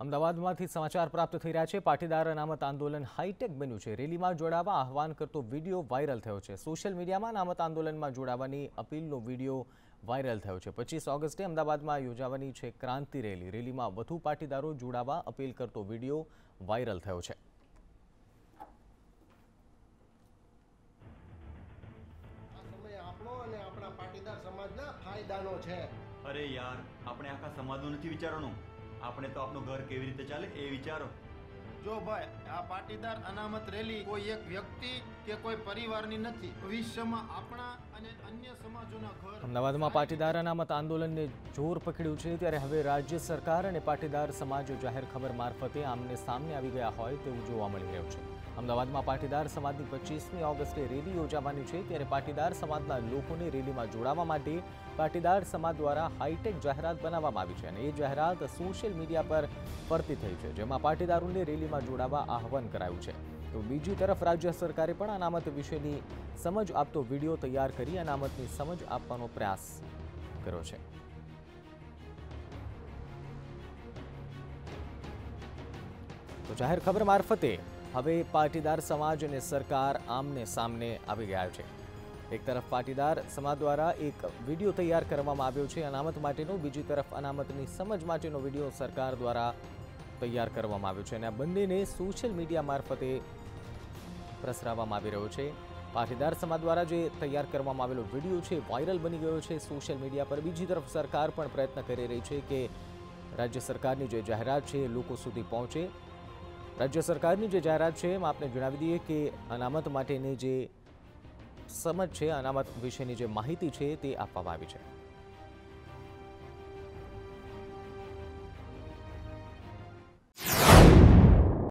અમદાવાદમાંથી સમાચાર પ્રાપ્ત થઈ રહ્યા છે। પાટીદાર અનામત આંદોલન હાઈટેક બન્યું છે। રેલીમાં જોડાવા આહવાન કરતો વિડીયો વાયરલ થયો છે। સોશિયલ મીડિયામાં અનામત આંદોલનમાં જોડાવાની અપીલનો વિડીયો વાયરલ થયો છે। 25 ઓગસ્ટે અમદાવાદમાં યોજાવાની છે ક્રાંતિ રેલી। રેલીમાં વધુ પાટીદારો જોડાવા અપીલ કરતો વિડીયો વાયરલ થયો છે। अरे यार अपने आखा समाजનું નથી વિચારવાનું। આપણે તો આપણું ઘર કેવી રીતે ચાલે એ વિચારો। જો ભાઈ આ પાટીદાર અનામત રેલી કોઈ એક વ્યક્તિ કે કોઈ પરિવારની નથી। ભવિષ્યમાં આપણા અને અન્ય સમાજોના ઘર। અમદાવાદમાં પાટીદાર અનામત આંદોલનને જોર પકડ્યું છે ત્યારે હવે રાજ્ય સરકાર અને પાટીદાર સમાજ જાહેર ખબર મારફતે આમને સામને આવી ગયા હોય તેવું જોવા મળી રહ્યું છે। અમદાવાદમાં પાટીદાર સમાજની 25મી ઓગસ્ટે રેલી યોજાવાની છે ત્યારે પાટીદાર સમાજના લોકોને રેલીમાં જોડાવા માટે પાટીદાર સમાજ દ્વારા હાઈટેક જાહેરાત બનાવવામાં આવી છે અને એ જાહેરાત સોશિયલ મીડિયા પર ફરતી થઈ છે, જેમાં પાટીદારોને રેલીમાં જોડાવા આહવાન કરાયું છે। તો બીજી તરફ રાજ્ય સરકારે પણ અનામત વિશેની સમજ આપતો વિડીયો તૈયાર કરી અનામતની સમજ આપવાનો પ્રયાસ કર્યો છે। તો જાહેર ખબર મારફતે હવે પાટીદાર સમાજ અને સરકાર આમને સામને આવી ગયા છે। એક તરફ પાટીદાર સમાજ દ્વારા એક વિડીયો તૈયાર કરવામાં આવ્યો છે અનામત માટેનો, બીજી તરફ અનામતની સમજ માટેનો વિડીયો સરકાર દ્વારા તૈયાર કરવામાં આવ્યો છે અને આ બંનેને સોશિયલ મીડિયા મારફતે પ્રસરાવવામાં આવી રહ્યો છે। પાટીદાર સમાજ દ્વારા જે તૈયાર કરવામાં આવેલો વિડીયો છે વાયરલ બની ગયો છે સોશિયલ મીડિયા પર। બીજી તરફ સરકાર પણ પ્રયત્ન કરી રહી છે કે રાજ્ય સરકારની જે જાહેરાત છે એ લોકો સુધી પહોંચે। રાજ્ય સરકારની જે જાહેરાત છે એમાં આપને જણાવી દઈએ કે અનામત માટેની જે સમજ છે, અનામત વિશેની જે માહિતી છે તે આપવામાં આવી છે।